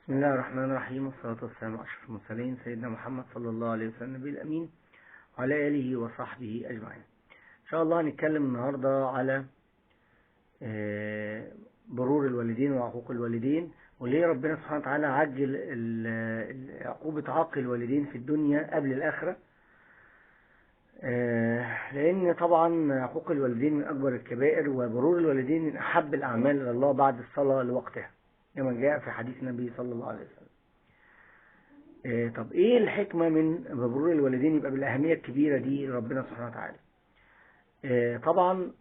بسم الله الرحمن الرحيم، والصلاة والسلام على أشرف المرسلين سيدنا محمد صلى الله عليه وسلم النبي الأمين وعلى آله وصحبه أجمعين. إن شاء الله هنتكلم النهاردة على برور الوالدين وعقوق الوالدين، وليه ربنا سبحانه وتعالى عجل عقوبة عاق الوالدين في الدنيا قبل الآخرة. لأن طبعا عقوق الوالدين من أكبر الكبائر، وبرور الوالدين من أحب الأعمال إلى الله بعد الصلاة لوقتها كما جاء في حديث النبي صلى الله عليه وسلم. طب ايه الحكمة من برور الوالدين يبقى بالأهمية الكبيرة دي ربنا سبحانه وتعالى؟ طبعا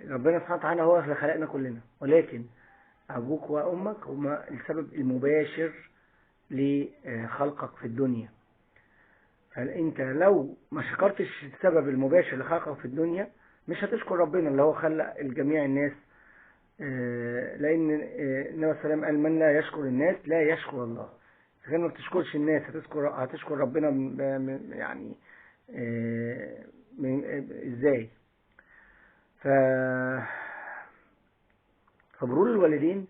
ربنا سبحانه وتعالى هو اللي خلقنا كلنا، ولكن أبوك وأمك هما السبب المباشر لخلقك في الدنيا. فأنت لو ما شكرتش السبب المباشر لخلقك في الدنيا مش هتشكر ربنا اللي هو خلق الجميع الناس. لأن النبي صلى الله عليه وسلم قال: من لا يشكر الناس لا يشكر الله. إذا ما بتشكرش الناس هتشكر ربنا يعني ازاي؟ فبرور الوالدين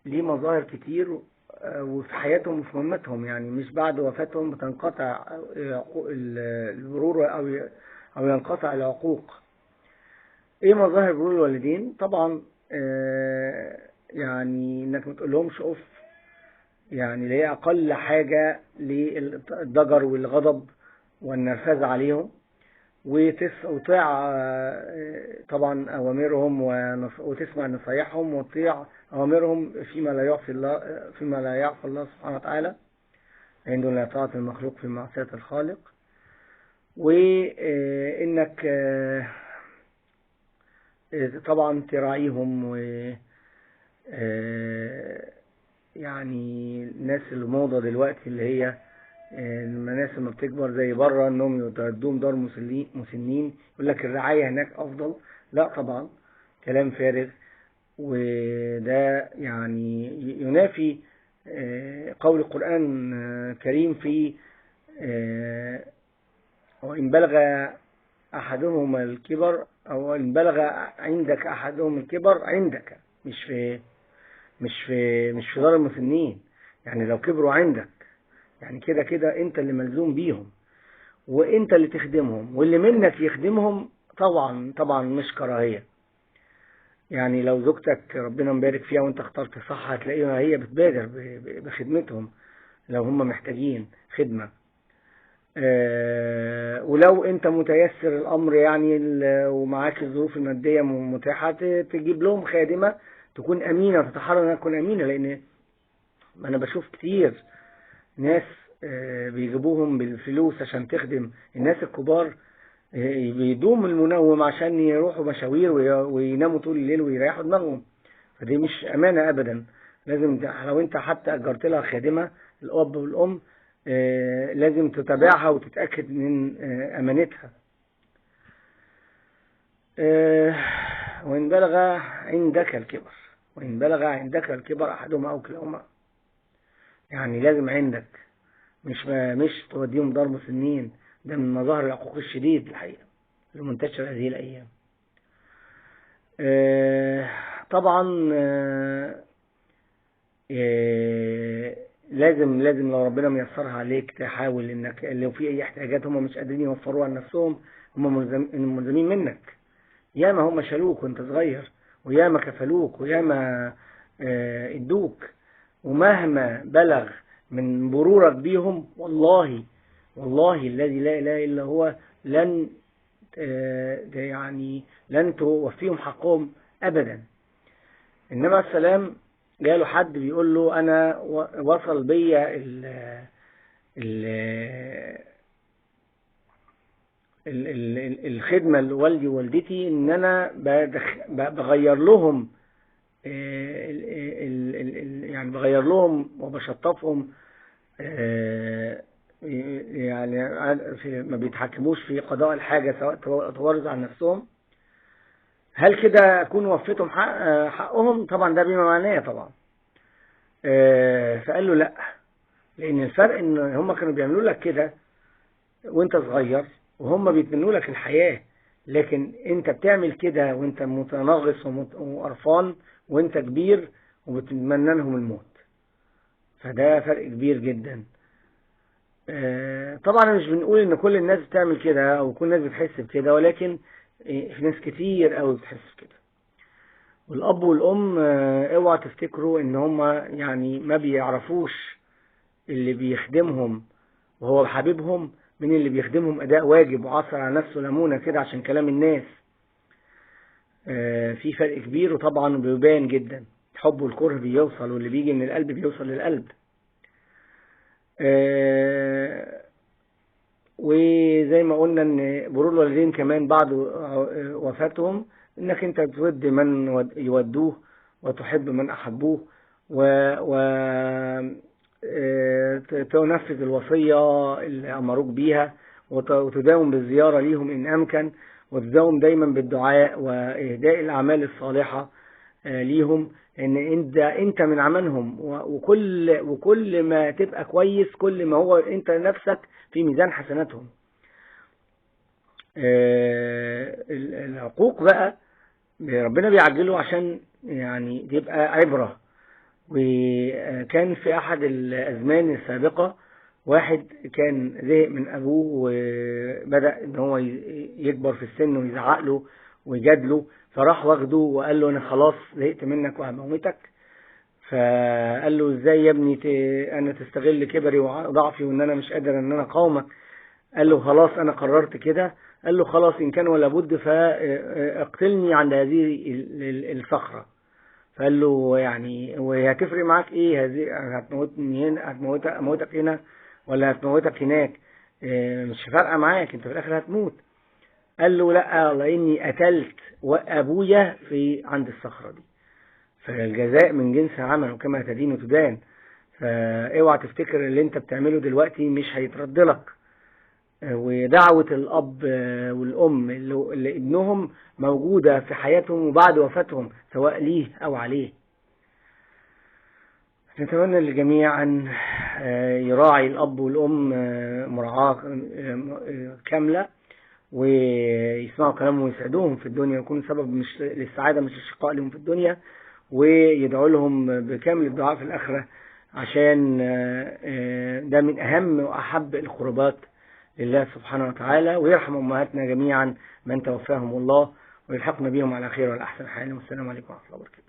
ليه مظاهر كتير وفي حياتهم وفي مماتهم، يعني مش بعد وفاتهم بتنقطع البرور او ينقطع العقوق. ايه مظاهر برور الوالدين؟ طبعا يعني انك ما تقولهمش اوف، يعني اللي هي اقل حاجة للضجر والغضب والنرفزة عليهم، وتطيع طبعا اوامرهم وتسمع نصايحهم وتطيع اوامرهم فيما لا يعصي الله سبحانه وتعالى، عنده لا طاعة المخلوق في معصية الخالق. وانك طبعا تراعيهم، و يعني الناس الموضة دلوقتي اللي هي الناس لما بتكبر زي بره انهم يتردون دار مسنين، يقول لك الرعاية هناك افضل. لا طبعا، كلام فارغ، وده يعني ينافي قول القرآن الكريم في وإن بلغ أحدهم الكبر، أو إن بلغ عندك أحدهم الكبر عندك، مش في دار المسنين. يعني لو كبروا عندك، يعني كده كده أنت اللي ملزوم بيهم، وأنت اللي تخدمهم، واللي منك يخدمهم. طبعا مش كراهية. يعني لو زوجتك ربنا مبارك فيها وانت اخترت صح، هتلاقيها هي بتبادر بخدمتهم لو هم محتاجين خدمة. ولو انت متيسر الامر يعني ومعاك الظروف المادية متاحة، تجيب لهم خادمة تكون امينة، تتحرى انها تكون امينة. لان انا بشوف كتير ناس بيجيبوهم بالفلوس عشان تخدم الناس الكبار، بيدوم المنوم عشان يروحوا مشاوير ويناموا طول الليل ويريحوا دماغهم. فدي مش امانة ابدا. لازم لو انت حتى اجرت لها خادمة، الاب والام لازم تتابعها وتتأكد من امانتها. وإن بلغ عندك الكبر أحدهما أو كلاهما، يعني لازم عندك، مش توديهم دار مسنين. ده من مظاهر العقوق الشديد الحقيقة المنتشرة هذه الأيام. طبعا لازم لو ربنا ميسرها عليك تحاول انك لو في اي احتياجات هم مش قادرين يوفروها لنفسهم، هم ملزمين منك. ياما هم شالوك وانت صغير، وياما كفلوك، وياما ادوك، ومهما بلغ من برورك بيهم، والله الذي لا اله الا هو لن توفيهم حقهم ابدا. انما السلام جاله حد بيقول له: انا وصل بيا الخدمة لوالدي ووالدتي ان انا بغير لهم، يعني بغير لهم وبشطفهم، يعني ما بيتحكموش في قضاء الحاجة سواء تورز عن نفسهم. هل كده أكون وفيتهم حقهم؟ طبعا ده بما معناه طبعا. فقال له لا، لأن الفرق إن هم كانوا بيعملوا لك كده وانت صغير، وهم بيتمنوا لك الحياة، لكن انت بتعمل كده وانت متنغص وقرفان وانت كبير وبتتمنى لهم الموت. فده فرق كبير جدا. طبعا مش بنقول ان كل الناس بتعمل كده او كل الناس بتحس بكده، ولكن في ناس كتير قوي بتحس بكده. والاب والام اوعى تفتكروا ان هم يعني ما بيعرفوش اللي بيخدمهم وهو حبيبهم من اللي بيخدمهم اداء واجب وعصر على نفسه ليمونه كده عشان كلام الناس. في فرق كبير، وطبعا بيبان جدا. الحب والكره بيوصل، واللي بيجي من القلب بيوصل للقلب. وزي ما قلنا ان بر الوالدين كمان بعد وفاتهم انك انت تود من يودوه وتحب من احبوه و تنفذ الوصية اللي امروك بيها، وتداوم بالزيارة ليهم ان امكن، وتداوم دايما بالدعاء واهداء الاعمال الصالحة ليهم، ان انت من عملهم. وكل ما تبقى كويس كل ما هو انت نفسك في ميزان حسناتهم. العقوق بقى ربنا بيعجله عشان يعني تبقى عبرة. وكان في احد الازمان السابقة واحد كان زهق من ابوه وبدأ ان هو يكبر في السن ويزعق له ويجادله، فراح واخده وقال له انا خلاص زهقت منك وهموتك. فقال له ازاي يا ابني انا تستغل كبري وضعفي وان انا مش قادر ان انا اقاومك؟ قال له خلاص انا قررت كده. قال له خلاص ان كان ولا بد فاقتلني عند هذه الصخرة. فقال له يعني وهتفرق معاك ايه هذه؟ هتموتني هنا، هموتك هنا ولا هتموتك هناك؟ مش فارقه معاك، انت في الاخر هتموت. قال له لا، لاني قتلت ابويا في عند الصخرة دي، فالجزاء من جنس عمل وكما تدين وتدان. فاوعى تفتكر اللي انت بتعمله دلوقتي مش هيترد لك. ودعوة الأب والأم اللي ابنهم موجودة في حياتهم وبعد وفاتهم سواء ليه أو عليه. نتمنى للجميع أن يراعي الأب والأم مراعاة كاملة، ويسمعوا كلامهم ويسعدوهم في الدنيا، ويكونوا سبب للسعادة مش الشقاء لهم في الدنيا، ويدعوا لهم بكامل الدعاء في الآخرة، عشان ده من أهم وأحب القربات لله سبحانه وتعالى. ويرحم أمهاتنا جميعا من توفاهم الله، ويلحقنا بهم على خير والأحسن حال. والسلام عليكم ورحمة الله وبركاته.